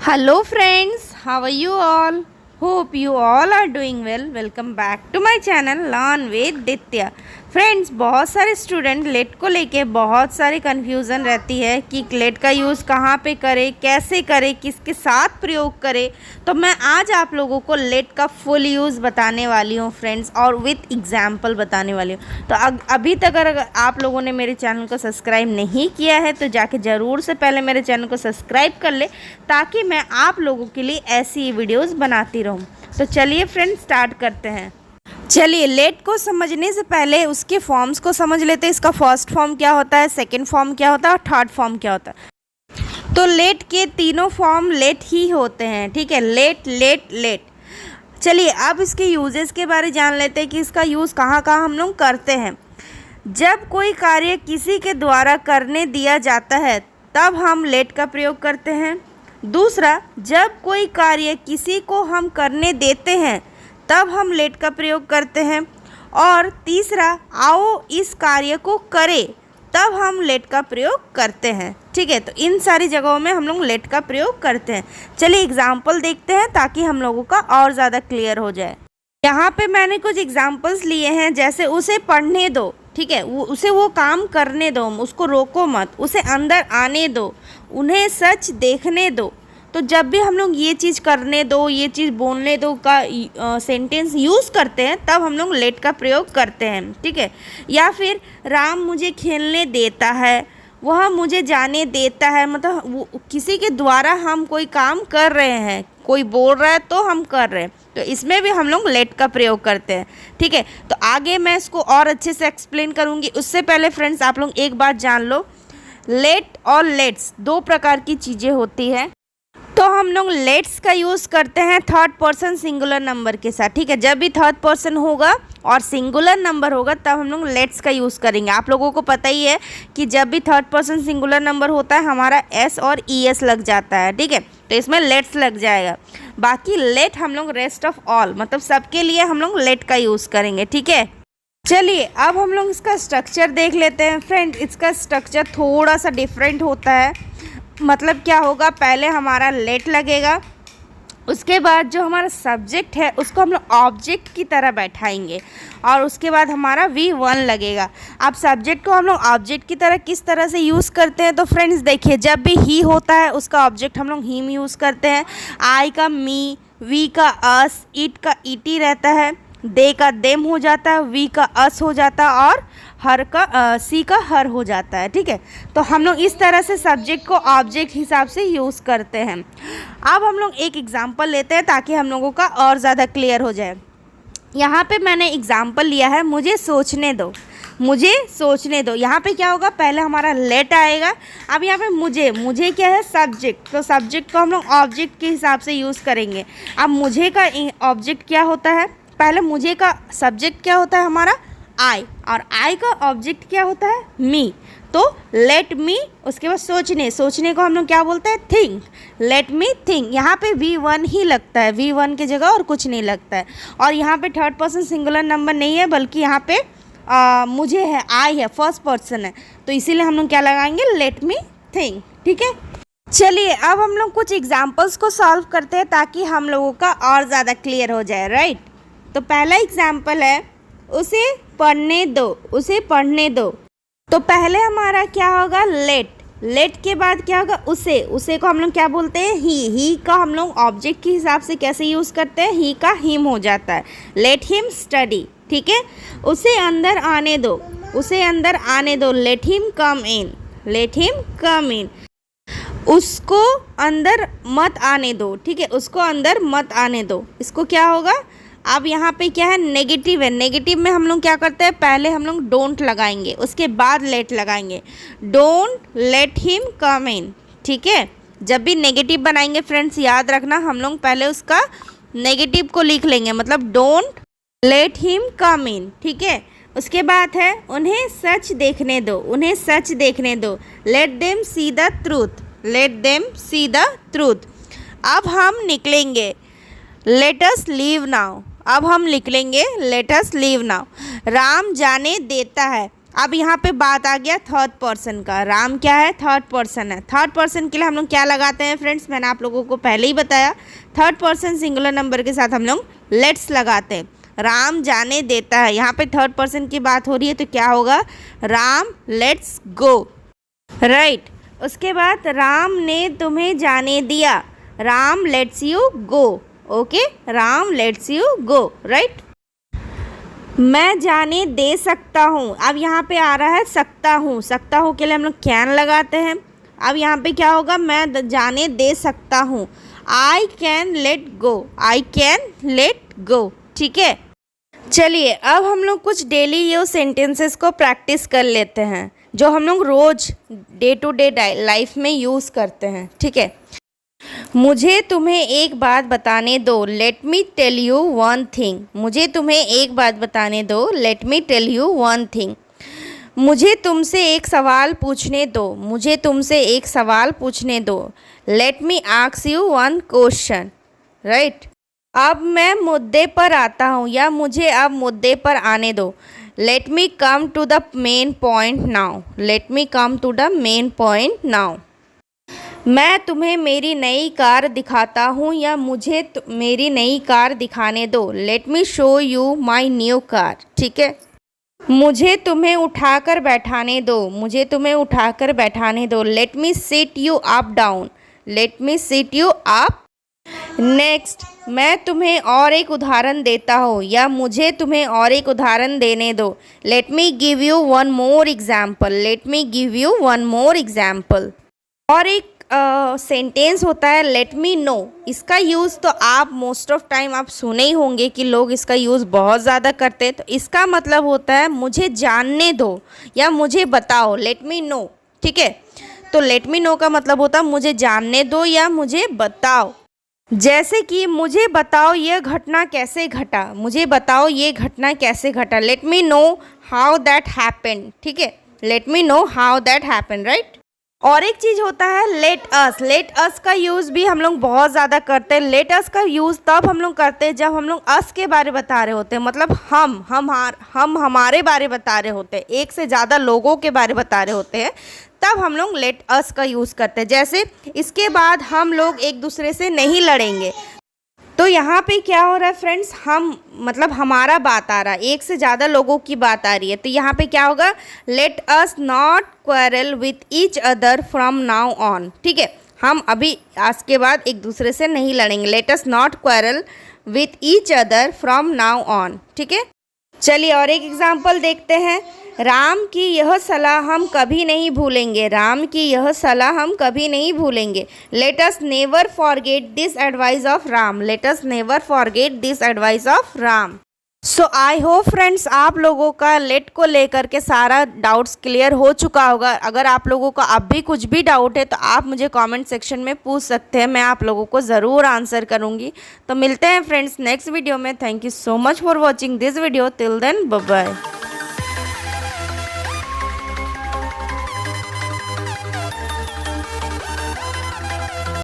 Hello friends, how are you all? Hope you all are doing well. Welcome back to my channel Learn with Ditya. Friends, बहुत सारे student let को लेके बहुत सारी confusion रहती है कि लेट का यूज़ कहाँ पे करें, कैसे करें, किसके साथ प्रयोग करें। तो मैं आज आप लोगों को लेट का फुल यूज़ बताने वाली हूँ फ्रेंड्स, और विथ एग्जाम्पल बताने वाली हूँ। तो अभी तक अगर आप लोगों ने मेरे चैनल को सब्सक्राइब नहीं किया है तो जाके ज़रूर से पहले मेरे चैनल को सब्सक्राइब कर ले, ताकि मैं आप लोगों के लिए ऐसी वीडियोज़ बनाती रहूँ। तो चलिए फ्रेंड्स, स्टार्ट करते हैं। चलिए, लेट को समझने से पहले उसके फॉर्म्स को समझ लेते हैं। इसका फर्स्ट फॉर्म क्या होता है, सेकंड फॉर्म क्या होता है और थर्ड फॉर्म क्या होता है। तो लेट के तीनों फॉर्म लेट ही होते हैं, ठीक है। Late late late. चलिए, अब इसके यूजेस के बारे जान लेते हैं कि इसका यूज़ कहाँ कहाँ हम लोग करते हैं। जब कोई कार्य किसी के द्वारा करने दिया जाता है तब हम लेट का प्रयोग करते हैं। दूसरा, जब कोई कार्य किसी को हम करने देते हैं तब हम लेट का प्रयोग करते हैं। और तीसरा, आओ इस कार्य को करें, तब हम लेट का प्रयोग करते हैं, ठीक है। तो इन सारी जगहों में हम लोग लेट का प्रयोग करते हैं। चलिए एग्जाम्पल देखते हैं ताकि हम लोगों का और ज़्यादा क्लियर हो जाए। यहाँ पे मैंने कुछ एग्जाम्पल्स लिए हैं, जैसे उसे पढ़ने दो, ठीक है, उसे वो काम करने दो, उसको रोको मत, उसे अंदर आने दो, उन्हें सच देखने दो। तो जब भी हम लोग ये चीज़ करने दो, ये चीज़ बोलने दो का सेंटेंस यूज़ करते हैं तब हम लोग लेट का प्रयोग करते हैं, ठीक है। या फिर राम मुझे खेलने देता है, वह मुझे जाने देता है, मतलब किसी के द्वारा हम कोई काम कर रहे हैं, कोई बोल रहा है तो हम कर रहे हैं, तो इसमें भी हम लोग लेट का प्रयोग करते हैं, ठीक है। तो आगे मैं इसको और अच्छे से एक्सप्लेन करूँगी। उससे पहले फ्रेंड्स, आप लोग एक बात जान लो, लेट और लेट्स दो प्रकार की चीज़ें होती है। तो हम लोग लेट्स का यूज़ करते हैं थर्ड पर्सन सिंगुलर नंबर के साथ, ठीक है। जब भी थर्ड पर्सन होगा और सिंगुलर नंबर होगा तब हम लोग लेट्स का यूज़ करेंगे। आप लोगों को पता ही है कि जब भी थर्ड पर्सन सिंगुलर नंबर होता है हमारा एस और ई एस लग जाता है, ठीक है। तो इसमें लेट्स लग जाएगा। बाकी लेट हम लोग रेस्ट ऑफ ऑल, मतलब सबके लिए हम लोग लेट का यूज़ करेंगे, ठीक है। चलिए, अब हम लोग इसका स्ट्रक्चर देख लेते हैं फ्रेंड। इसका स्ट्रक्चर थोड़ा सा डिफरेंट होता है। मतलब क्या होगा, पहले हमारा लेट लगेगा, उसके बाद जो हमारा सब्जेक्ट है उसको हम लोग ऑब्जेक्ट की तरह बैठाएंगे, और उसके बाद हमारा V1 लगेगा। अब सब्जेक्ट को हम लोग ऑब्जेक्ट की तरह किस तरह से यूज़ करते हैं, तो फ्रेंड्स देखिए, जब भी ही होता है उसका ऑब्जेक्ट हम लोग हिम यूज़ करते हैं। आई का मी, वी का अस, इट का इटी रहता है, दे का देम हो जाता है, वी का अस हो जाता है, और हर का सी का हर हो जाता है, ठीक है। तो हम लोग इस तरह से सब्जेक्ट को ऑब्जेक्ट हिसाब से यूज़ करते हैं। अब हम लोग एक एग्जांपल लेते हैं ताकि हम लोगों का और ज़्यादा क्लियर हो जाए। यहाँ पे मैंने एग्जांपल लिया है, मुझे सोचने दो, मुझे सोचने दो। यहाँ पे क्या होगा, पहले हमारा लेट आएगा। अब यहाँ पे मुझे क्या है, सब्जेक्ट, तो सब्जेक्ट को हम लोग ऑब्जेक्ट के हिसाब से यूज़ करेंगे। अब मुझे का ऑब्जेक्ट क्या होता है, पहले मुझे का सब्जेक्ट क्या होता है हमारा आई, और आई का ऑब्जेक्ट क्या होता है मी। तो लेट मी, उसके बाद सोचने को हम लोग क्या बोलते हैं, थिंक। Let me think. यहाँ पे V1 ही लगता है, V1 की जगह और कुछ नहीं लगता है। और यहाँ पे थर्ड पर्सन सिंगुलर नंबर नहीं है, बल्कि यहाँ पे मुझे है, आई है, फर्स्ट पर्सन है, तो इसीलिए हम लोग क्या लगाएंगे, लेट मी थिंक, ठीक है। चलिए, अब हम लोग कुछ एग्जाम्पल्स को सॉल्व करते हैं ताकि हम लोगों का और ज़्यादा क्लियर हो जाए, राइट। तो पहला एग्जाम्पल है, उसे पढ़ने दो, उसे पढ़ने दो। तो पहले हमारा क्या होगा, लेट के बाद क्या होगा, उसे को हम लोग क्या बोलते हैं, ही का हम लोग ऑब्जेक्ट के हिसाब से कैसे यूज़ करते हैं, ही का हिम हो जाता है, लेट हिम स्टडी, ठीक है। उसे अंदर आने दो, उसे अंदर आने दो, लेट हिम कम इन, लेट हिम कम इन। उसको अंदर मत आने दो, ठीक है, उसको अंदर मत आने दो। इसको क्या होगा, अब यहाँ पे क्या है, नेगेटिव है। नेगेटिव में हम लोग क्या करते हैं, पहले हम लोग डोंट लगाएंगे, उसके बाद लेट लगाएंगे, डोंट लेट हिम कम इन, ठीक है। जब भी नेगेटिव बनाएंगे फ्रेंड्स, याद रखना हम लोग पहले उसका नेगेटिव को लिख लेंगे, मतलब डोंट लेट हिम कम इन, ठीक है। उसके बाद है, उन्हें सच देखने दो, उन्हें सच देखने दो, let them see the truth, let them see the truth. अब हम निकलेंगे, लेट अस लीव नाउ, अब हम लिख लेंगे let us leave now. Ram जाने देता है, अब यहाँ पे बात आ गया थर्ड पर्सन का। राम क्या है, थर्ड पर्सन है। थर्ड पर्सन के लिए हम लोग क्या लगाते हैं फ्रेंड्स, मैंने आप लोगों को पहले ही बताया, थर्ड पर्सन सिंगुलर नंबर के साथ हम लोग लेट्स लगाते हैं। राम जाने देता है, यहाँ पे थर्ड पर्सन की बात हो रही है तो क्या होगा, राम लेट्स गो, राइट। उसके बाद राम ने तुम्हें जाने दिया, Ram let's you go, okay, Ram let's you go, right. मैं जाने दे सकता हूँ, अब यहाँ पे आ रहा है सकता हूँ, सकता हूँ के लिए हम लोग कैन लगाते हैं। अब यहाँ पे क्या होगा, मैं जाने दे सकता हूँ, I can let go, I can let go, ठीक है। चलिए अब हम लोग कुछ डेली यूज सेंटेंसेस को प्रैक्टिस कर लेते हैं, जो हम लोग रोज़ डे टू डे लाइफ में यूज़ करते हैं, ठीक है। मुझे तुम्हें एक बात बताने दो, let me tell you one thing, मुझे तुम्हें एक बात बताने दो, let me tell you one thing. मुझे तुमसे एक सवाल पूछने दो, मुझे तुमसे एक सवाल पूछने दो, let me ask you one question, right. अब मैं मुद्दे पर आता हूँ, या मुझे अब मुद्दे पर आने दो, let me come to the main point now, let me come to the main point now. मैं तुम्हें मेरी नई कार दिखाता हूँ, या मुझे मेरी नई कार दिखाने दो, let me show you my new car, ठीक है। मुझे तुम्हें उठाकर बैठाने दो, मुझे तुम्हें उठाकर बैठाने दो, let me sit you up down, let me sit you up. Next, मैं तुम्हें और एक उदाहरण देता हूँ, या मुझे तुम्हें और एक उदाहरण देने दो, let me give you one more example, let me give you one more example. और एक सेंटेंस होता है लेट मी नो, इसका यूज़ तो आप मोस्ट ऑफ टाइम आप सुने ही होंगे कि लोग इसका यूज़ बहुत ज़्यादा करते हैं। तो इसका मतलब होता है मुझे जानने दो या मुझे बताओ, लेट मी नो, ठीक है। तो लेट मी नो का मतलब होता है मुझे जानने दो या मुझे बताओ। जैसे कि मुझे बताओ ये घटना कैसे घटा, मुझे बताओ ये घटना कैसे घटा, let me know how that happened, ठीक है, let me know how that happened, right. और एक चीज़ होता है लेट अस, लेट अस का यूज़ भी हम लोग बहुत ज़्यादा करते हैं। लेट अस का यूज़ तब हम लोग करते हैं जब हम लोग अस के बारे बता रहे होते हैं, मतलब हम हमारे बारे बता रहे होते हैं, एक से ज़्यादा लोगों के बारे बता रहे होते हैं, तब हम लोग लेट अस का यूज़ करते हैं। जैसे इसके बाद हम लोग एक दूसरे से नहीं लड़ेंगे, तो यहाँ पे क्या हो रहा है फ्रेंड्स, हम मतलब हमारा बात आ रहा है, एक से ज़्यादा लोगों की बात आ रही है, तो यहाँ पे क्या होगा, let us not quarrel with each other from now on, ठीक है। हम अभी आज के बाद एक दूसरे से नहीं लड़ेंगे, let us not quarrel with each other from now on, ठीक है। चलिए और एक एग्जाम्पल देखते हैं। राम की यह सलाह हम कभी नहीं भूलेंगे, राम की यह सलाह हम कभी नहीं भूलेंगे, let us never forget this advice of Ram, let us never forget this advice of Ram. So I hope friends आप लोगों का लेट को लेकर के सारा डाउट्स क्लियर हो चुका होगा। अगर आप लोगों का अब भी कुछ भी डाउट है तो आप मुझे कमेंट सेक्शन में पूछ सकते हैं, मैं आप लोगों को ज़रूर आंसर करूँगी। तो मिलते हैं फ्रेंड्स नेक्स्ट वीडियो में। Thank you so much for watching this video, till then bye bye.